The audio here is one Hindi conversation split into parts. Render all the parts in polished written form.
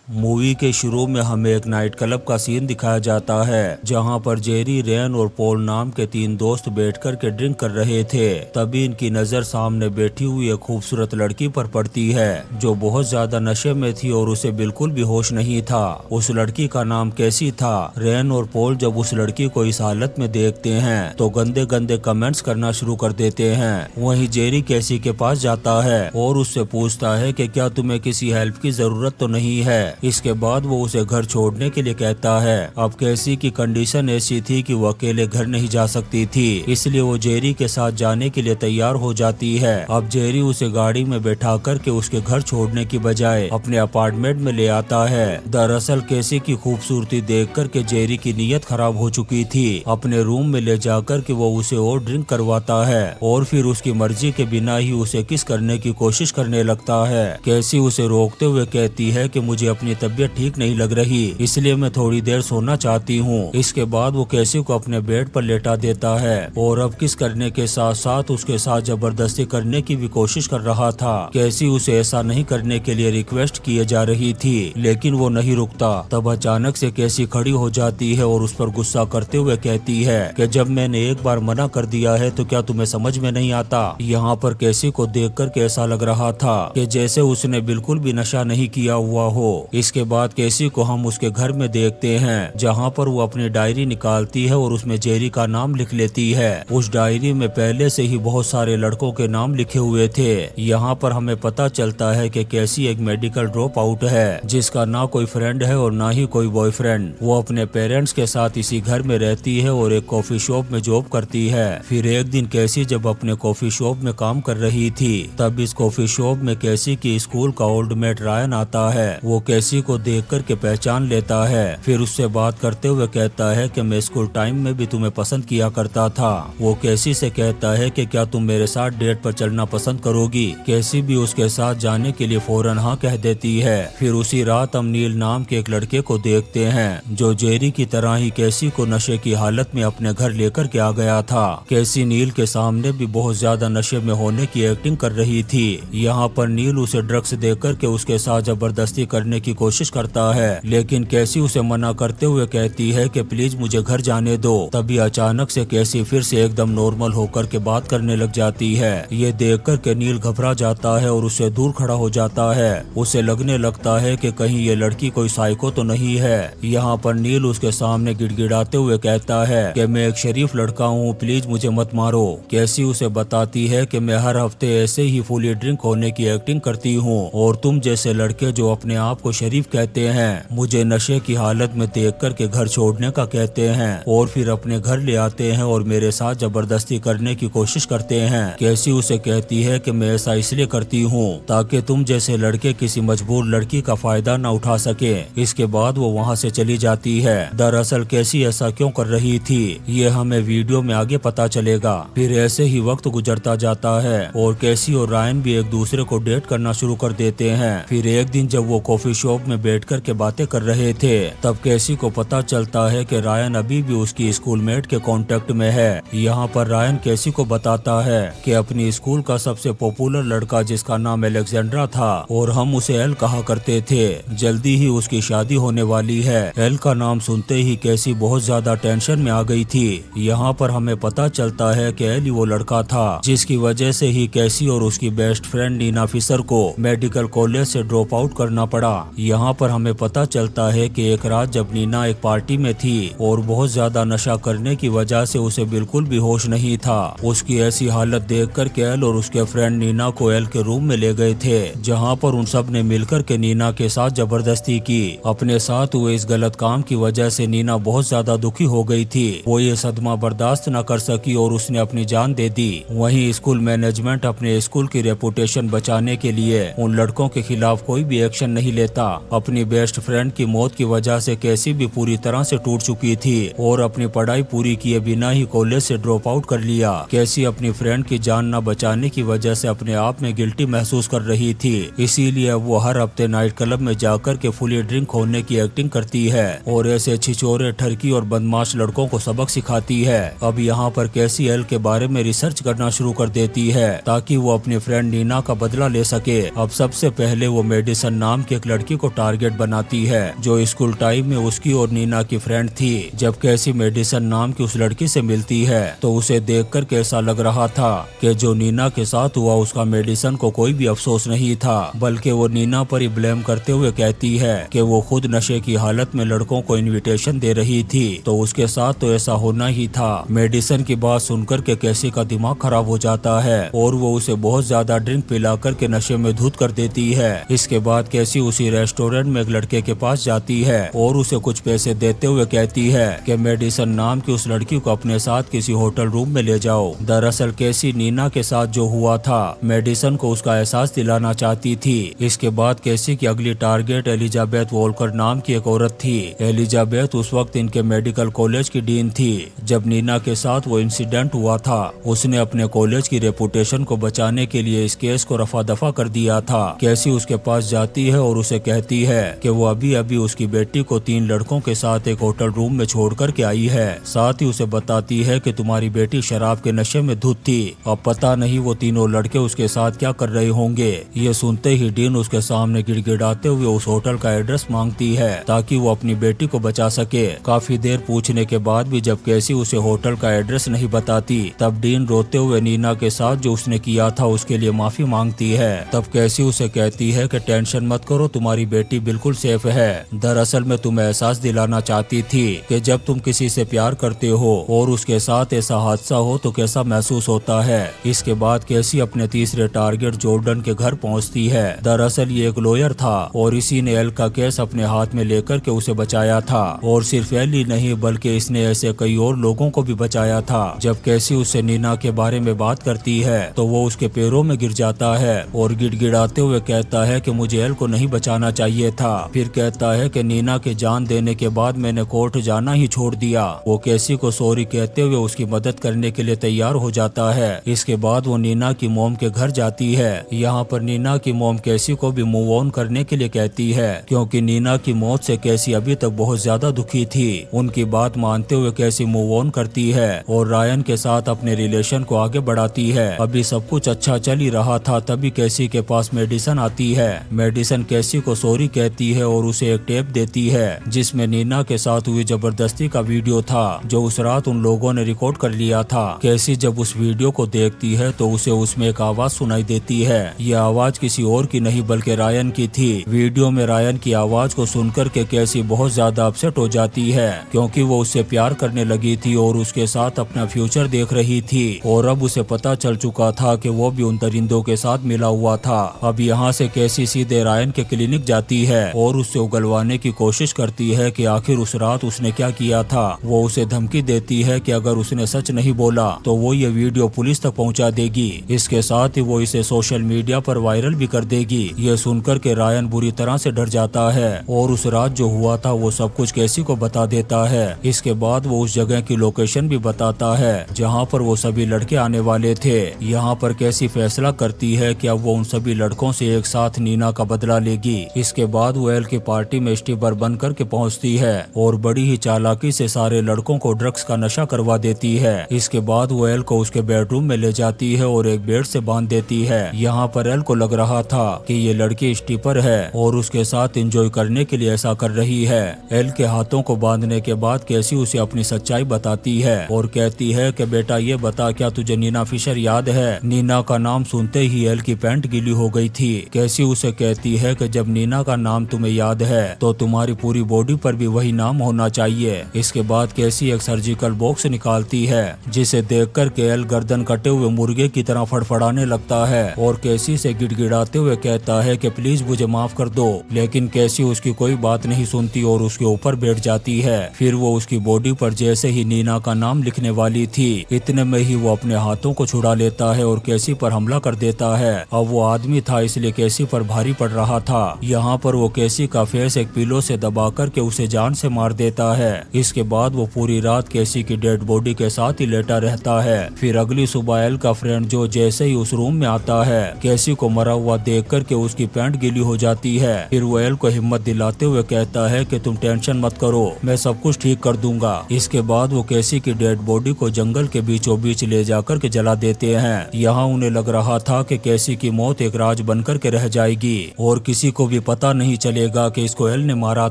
मूवी के शुरू में हमें एक नाइट क्लब का सीन दिखाया जाता है जहां पर जेरी, रैन और पॉल नाम के तीन दोस्त बैठकर के ड्रिंक कर रहे थे। तभी इनकी नजर सामने बैठी हुई एक खूबसूरत लड़की पर पड़ती है जो बहुत ज्यादा नशे में थी और उसे बिल्कुल भी होश नहीं था। उस लड़की का नाम कैसी था। रैन और पॉल जब उस लड़की को इस हालत में देखते हैं तो गंदे गंदे कमेंट्स करना शुरू कर देते हैं। वहीं जेरी कैसी के पास जाता है और उससे पूछता है कि क्या तुम्हें किसी हेल्प की जरूरत तो नहीं है। इसके बाद वो उसे घर छोड़ने के लिए कहता है। अब कैसी की कंडीशन ऐसी थी कि वो अकेले घर नहीं जा सकती थी, इसलिए वो जेरी के साथ जाने के लिए तैयार हो जाती है। अब जेरी उसे गाड़ी में बैठा करके उसके घर छोड़ने की बजाय अपने अपार्टमेंट में ले आता है। दरअसल कैसी की खूबसूरती देख कर के जेरी की नीयत खराब हो चुकी थी। अपने रूम में ले जाकर के वो उसे और ड्रिंक करवाता है और फिर उसकी मर्जी के बिना ही उसे किस करने की कोशिश करने लगता है। कैसी उसे रोकते हुए कहती है कि मुझे अपनी तबीयत ठीक नहीं लग रही, इसलिए मैं थोड़ी देर सोना चाहती हूँ। इसके बाद वो कैसी को अपने बेड पर लेटा देता है और अब किस करने के साथ साथ उसके साथ जबरदस्ती करने की भी कोशिश कर रहा था। कैसी उसे ऐसा नहीं करने के लिए रिक्वेस्ट किए जा रही थी लेकिन वो नहीं रुकता। तब अचानक से कैसी खड़ी हो जाती है और उस पर गुस्सा करते हुए कहती है कि जब मैंने एक बार मना कर दिया है तो क्या तुम्हें समझ में नहीं आता। यहाँ पर कैसी को देख कर के ऐसा लग रहा था कि जैसे उसने बिल्कुल भी नशा नहीं किया हुआ हो। इसके बाद कैसी को हम उसके घर में देखते हैं जहाँ पर वो अपनी डायरी निकालती है और उसमें जेरी का नाम लिख लेती है। उस डायरी में पहले से ही बहुत सारे लड़कों के नाम लिखे हुए थे। यहाँ पर हमें पता चलता है कि कैसी एक मेडिकल ड्रॉप आउट है जिसका ना कोई फ्रेंड है और ना ही कोई बॉयफ्रेंड। वो अपने पेरेंट्स के साथ इसी घर में रहती है और एक कॉफी शॉप में जॉब करती है। फिर एक दिन कैसी जब अपने कॉफी शॉप में काम कर रही थी तब इस कॉफी शॉप में कैसी की स्कूल का ओल्ड मेट रायन आता है। वो कैसी को देख कर के पहचान लेता है। फिर उससे बात करते हुए कहता है कि मैं स्कूल टाइम में भी तुम्हें पसंद किया करता था। वो कैसी से कहता है कि क्या तुम मेरे साथ डेट पर चलना पसंद करोगी। कैसी भी उसके साथ जाने के लिए फौरन हाँ कह देती है। फिर उसी रात हम नील नाम के एक लड़के को देखते हैं जो जेरी की तरह ही कैसी को नशे की हालत में अपने घर लेकर के आ गया था। कैसी नील के सामने भी बहुत ज्यादा नशे में होने की एक्टिंग कर रही थी। यहाँ पर नील उसे ड्रग्स देकर के उसके साथ जबरदस्ती करने की कोशिश करता है लेकिन कैसी उसे मना करते हुए कहती है कि प्लीज मुझे घर जाने दो। तभी अचानक से कैसी फिर से एकदम नॉर्मल होकर के बात करने लग जाती है। ये देखकर के नील घबरा जाता है और उससे दूर खड़ा हो जाता है। उसे लगने लगता है कि कहीं ये लड़की कोई साइको तो नहीं है। यहाँ पर नील उसके सामने गिड़गिड़ाते हुए कहता है कि मैं एक शरीफ लड़का हूँ, प्लीज मुझे मत मारो। कैसी उसे बताती है कि मैं हर हफ्ते ऐसे ही फुली ड्रिंक होने की एक्टिंग करती हूँ और तुम जैसे लड़के जो अपने आप को शरीफ कहते हैं मुझे नशे की हालत में देख कर के घर छोड़ने का कहते हैं और फिर अपने घर ले आते हैं और मेरे साथ जबरदस्ती करने की कोशिश करते हैं। कैसी उसे कहती है कि मैं ऐसा इसलिए करती हूँ ताकि तुम जैसे लड़के किसी मजबूर लड़की का फायदा न उठा सके। इसके बाद वो वहाँ से चली जाती है। दरअसल कैसी ऐसा क्यों कर रही थी ये हमें वीडियो में आगे पता चलेगा। फिर ऐसे ही वक्त गुजरता जाता है और कैसी और रायन भी एक दूसरे को डेट करना शुरू कर देते हैं। फिर एक दिन जब वो कॉफी शॉप में बैठकर के बातें कर रहे थे तब कैसी को पता चलता है कि रायन अभी भी उसकी स्कूलमेट के कांटेक्ट में है। यहाँ पर रायन कैसी को बताता है कि अपनी स्कूल का सबसे पॉपुलर लड़का जिसका नाम अलेक्जेंड्रा था और हम उसे एल कहा करते थे, जल्दी ही उसकी शादी होने वाली है। एल का नाम सुनते ही कैसी बहुत ज्यादा टेंशन में आ गई थी। यहाँ पर हमें पता चलता है कि एल ही वो लड़का था जिसकी वजह से ही कैसी और उसकी बेस्ट फ्रेंड नीना फिशर को मेडिकल कॉलेज से ड्रॉप आउट करना पड़ा। यहाँ पर हमें पता चलता है कि एक रात जब नीना एक पार्टी में थी और बहुत ज्यादा नशा करने की वजह से उसे बिल्कुल भी होश नहीं था। उसकी ऐसी हालत देखकर के एल और उसके फ्रेंड नीना को एल के रूम में ले गए थे जहाँ पर उन सब ने मिलकर के नीना के साथ जबरदस्ती की। अपने साथ हुए इस गलत काम की वजह से नीना बहुत ज्यादा दुखी हो गई थी। वो ये सदमा बर्दाश्त न कर सकी और उसने अपनी जान दे दी। वहीं स्कूल मैनेजमेंट अपने स्कूल की रेपुटेशन बचाने के लिए उन लड़कों के खिलाफ कोई भी एक्शन नहीं लेता। अपनी बेस्ट फ्रेंड की मौत की वजह से कैसी भी पूरी तरह से टूट चुकी थी और अपनी पढ़ाई पूरी किए बिना ही कॉलेज से ड्रॉप आउट कर लिया। कैसी अपनी फ्रेंड की जान न बचाने की वजह से अपने आप में गिल्टी महसूस कर रही थी, इसीलिए वो हर हफ्ते नाइट क्लब में जाकर के फुली ड्रिंक होने की एक्टिंग करती है और ऐसे छिछोरे, ठरकी और बदमाश लड़कों को सबक सिखाती है। अब यहाँ पर कैसी एल के बारे में रिसर्च करना शुरू कर देती है ताकि वो अपनी फ्रेंड नीना का बदला ले सके। अब सबसे पहले वो मेडिसन नाम की एक लड़की को टारगेट बनाती है जो स्कूल टाइम में उसकी और नीना की फ्रेंड थी। जब कैसी मेडिसन नाम की उस लड़की से मिलती है तो उसे देखकर कैसा लग रहा था कि जो नीना के साथ हुआ उसका मेडिसन को कोई भी अफसोस नहीं था, बल्कि वो नीना पर ही ब्लेम करते हुए कहती है कि वो खुद नशे की हालत में लड़कों को इनविटेशन दे रही थी तो उसके साथ तो ऐसा होना ही था। मेडिसन की बात सुनकर के कैसी का दिमाग खराब हो जाता है और वो उसे बहुत ज्यादा ड्रिंक पिला करके नशे में धुत कर देती है। इसके बाद कैसी उसी रेस्टोरेंट में एक लड़के के पास जाती है और उसे कुछ पैसे देते हुए कहती है कि मेडिसन नाम की उस लड़की को अपने साथ किसी होटल रूम में ले जाओ। दरअसल कैसी नीना के साथ जो हुआ था मेडिसन को उसका एहसास दिलाना चाहती थी। इसके बाद कैसी की अगली टारगेट एलिजाबेथ वॉलकर नाम की एक औरत थी। एलिजाबेथ उस वक्त इनके मेडिकल कॉलेज की डीन थी। जब नीना के साथ वो इंसिडेंट हुआ था उसने अपने कॉलेज की रेपुटेशन को बचाने के लिए इस केस को रफा दफा कर दिया था। कैसी उसके पास जाती है और उसे कहती है कि वो अभी अभी उसकी बेटी को 3 लड़कों के साथ एक होटल रूम में छोड़ कर के आई है। साथ ही उसे बताती है कि तुम्हारी बेटी शराब के नशे में धुत थी। अब पता नहीं वो तीनों लड़के उसके साथ क्या कर रहे होंगे। ये सुनते ही डीन उसके सामने गिड़गिड़ाते हुए उस होटल का एड्रेस मांगती है ताकि वो अपनी बेटी को बचा सके। काफी देर पूछने के बाद भी जब कैसी उसे होटल का एड्रेस नहीं बताती तब डीन रोते हुए नीना के साथ जो उसने किया था उसके लिए माफी मांगती है। तब कैसी उसे कहती है कि टेंशन मत करो, तुम्हारी बेटी बिल्कुल सेफ है। दरअसल मैं तुम्हें एहसास दिलाना चाहती थी कि जब तुम किसी से प्यार करते हो और उसके साथ ऐसा हादसा हो तो कैसा महसूस होता है। इसके बाद कैसी अपने तीसरे टारगेट जॉर्डन के घर पहुंचती है। दरअसल ये एक लॉयर था और इसी ने एल का केस अपने हाथ में लेकर के उसे बचाया था और सिर्फ एल ही नहीं बल्कि इसने ऐसे कई और लोगों को भी बचाया था। जब कैसी उससे नीना के बारे में बात करती है तो वो उसके पैरों में गिर जाता है और गिड़गिड़ाते हुए कहता है कि मुझे एल को नहीं बचाना चाहिए था। फिर कहता है कि नीना के जान देने के बाद मैंने कोर्ट जाना ही छोड़ दिया। वो कैसी को सॉरी कहते हुए उसकी मदद करने के लिए तैयार हो जाता है। इसके बाद वो नीना की मॉम के घर जाती है। यहाँ पर नीना की मॉम कैसी को भी मूव ऑन करने के लिए कहती है क्योंकि नीना की मौत से कैसी अभी तक बहुत ज्यादा दुखी थी। उनकी बात मानते हुए कैसी मूव ऑन करती है और रायन के साथ अपने रिलेशन को आगे बढ़ाती है। अभी सब कुछ अच्छा चल ही रहा था तभी कैसी के पास मेडिसन आती है। मेडिसन कैसी को सॉरी कहती है और उसे एक टेप देती है जिसमें नीना के साथ हुई जबरदस्ती का वीडियो था जो उस रात उन लोगों ने रिकॉर्ड कर लिया था। कैसी जब उस वीडियो को देखती है तो उसे उसमें एक आवाज सुनाई देती है। यह आवाज किसी और की नहीं बल्कि रायन की थी। वीडियो में रायन की आवाज को सुनकर के कैसी बहुत ज्यादा अपसेट हो जाती है क्योंकि वो उससे प्यार करने लगी थी और उसके साथ अपना फ्यूचर देख रही थी और अब उसे पता चल चुका था कि वो भी उन दरिंदों के साथ मिला हुआ था। अब यहाँ से कैसी सीधे रायन के क्लिनिक जाती है और उससे उगलवाने की कोशिश करती है कि आखिर उस रात उसने क्या किया था। वो उसे धमकी देती है कि अगर उसने सच नहीं बोला तो वो ये वीडियो पुलिस तक पहुंचा देगी। इसके साथ ही वो इसे सोशल मीडिया पर वायरल भी कर देगी। ये सुनकर के रायन बुरी तरह से डर जाता है और उस रात जो हुआ था वो सब कुछ कैसी को बता देता है। इसके बाद वो उस जगह की लोकेशन भी बताता है जहाँ पर वो सभी लड़के आने वाले थे। यहाँ पर कैसी फैसला करती है कि अब वो उन सभी लड़कों से एक साथ नीना का बदला लेगी। इसके बाद वो एल की पार्टी में स्टीपर बन करके पहुँचती है और बड़ी ही चालाकी से सारे लड़कों को ड्रग्स का नशा करवा देती है। इसके बाद वो एल को उसके बेडरूम में ले जाती है और एक बेड से बांध देती है। यहाँ पर एल को लग रहा था कि ये लड़की स्टीपर है और उसके साथ एंजॉय करने के लिए ऐसा कर रही है। एल के हाथों को बांधने के बाद कैसी उसे अपनी सच्चाई बताती है और कहती है कि बेटा ये बता, क्या तुझे नीना फिशर याद है? नीना का नाम सुनते ही एल की पैंट गीली हो गई थी। कैसी उसे कहती है कि जब नीना का नाम तुम्हें याद है तो तुम्हारी पूरी बॉडी पर भी वही नाम होना चाहिए। इसके बाद कैसी एक सर्जिकल बॉक्स निकालती है जिसे देखकर के एल गर्दन कटे हुए मुर्गे की तरह फड़फड़ाने लगता है और कैसी से गिड़गिड़ाते हुए कहता है कि प्लीज मुझे माफ कर दो, लेकिन कैसी उसकी कोई बात नहीं सुनती और उसके ऊपर बैठ जाती है। फिर वो उसकी बॉडी पर जैसे ही नीना का नाम लिखने वाली थी इतने में ही वो अपने हाथों को छुड़ा लेता है और कैसी पर हमला कर देता है। अब वो आदमी था इसलिए कैसी पर भारी पड़ रहा था। यहाँ पर वो कैसी का फेस एक पिलो से दबा करके उसे जान से मार देता है। इसके बाद वो पूरी रात कैसी की डेड बॉडी के साथ ही लेटा रहता है। फिर अगली सुबह एल का फ्रेंड जो जैसे ही उस रूम में आता है कैसी को मरा हुआ देख करके उसकी पैंट गीली हो जाती है। फिर वो एल को हिम्मत दिलाते हुए कहता है कि तुम टेंशन मत करो, मैं सब कुछ ठीक कर दूंगा। इसके बाद वो कैसी की डेड बॉडी को जंगल के बीचों बीच ले जाकर के जला देते हैं। यहाँ उन्हें लग रहा था कि कैसी की मौत एक राज बनकर के रह जाएगी और किसी को भी पता नहीं चलेगा कि इसको एल ने मारा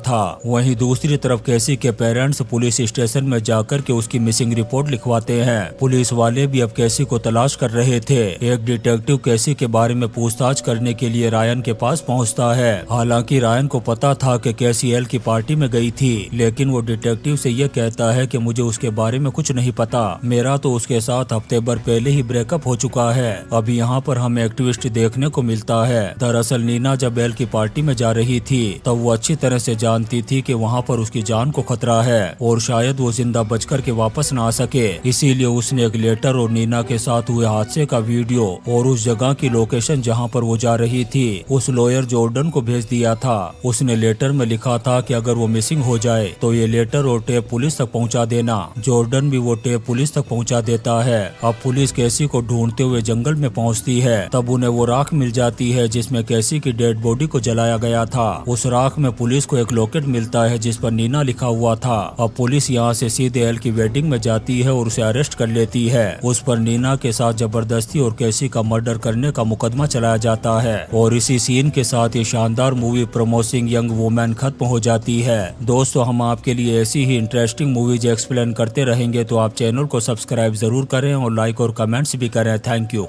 था। वहीं दूसरी तरफ कैसी के पेरेंट्स पुलिस स्टेशन में जाकर के उसकी मिसिंग रिपोर्ट लिखवाते हैं। पुलिस वाले भी अब कैसी को तलाश कर रहे थे। एक डिटेक्टिव कैसी के बारे में पूछताछ करने के लिए रायन के पास पहुंचता है। हालांकि रायन को पता था कि कैसी एल की पार्टी में गई थी, लेकिन वो डिटेक्टिव से ये कहता है कि मुझे उसके बारे में कुछ नहीं पता, मेरा तो उसके साथ हफ्ते भर पहले ही ब्रेकअप हो चुका है। अब यहाँ पर हमें एक ट्विस्ट देखने को मिलता है। दरअसल नीना जब एल की पार्टी में जा रही थी तब वो अच्छी तरह से जानती थी कि वहाँ पर उसकी जान को खतरा है और शायद वो जिंदा बचकर के वापस न आ सके। इसीलिए उसने एक लेटर और नीना के साथ हुए हादसे का वीडियो और उस जगह की लोकेशन जहाँ पर वो जा रही थी उस लॉयर जॉर्डन को भेज दिया था। उसने लेटर में लिखा था कि अगर वो मिसिंग हो जाए तो ये लेटर और टेप पुलिस तक पहुँचा देना। जॉर्डन भी वो टेप पुलिस तक पहुँचा देता है। अब पुलिस कैसी को ढूंढते हुए जंगल में पहुँचती है। तब उन्हें वो राख मिल जाती है जिसमें कैसी की डेड बॉडी को जलाया गया था। उस राख में पुलिस को एक लॉकेट मिलता है जिस पर नीना लिखा हुआ था। अब पुलिस यहाँ से सीधे एल की वेडिंग में जाती है और उसे अरेस्ट कर लेती है। उस पर नीना के साथ जबरदस्ती और कैसी का मर्डर करने का मुकदमा चलाया जाता है और इसी सीन के साथ ये शानदार मूवी प्रमोसिंग यंग वुमेन खत्म हो जाती है। दोस्तों, हम आपके लिए ऐसी ही इंटरेस्टिंग मूवीज एक्सप्लेन करते रहेंगे, तो आप चैनल को सब्सक्राइब जरूर करें और लाइक और कमेंट्स भी करें। Thank you.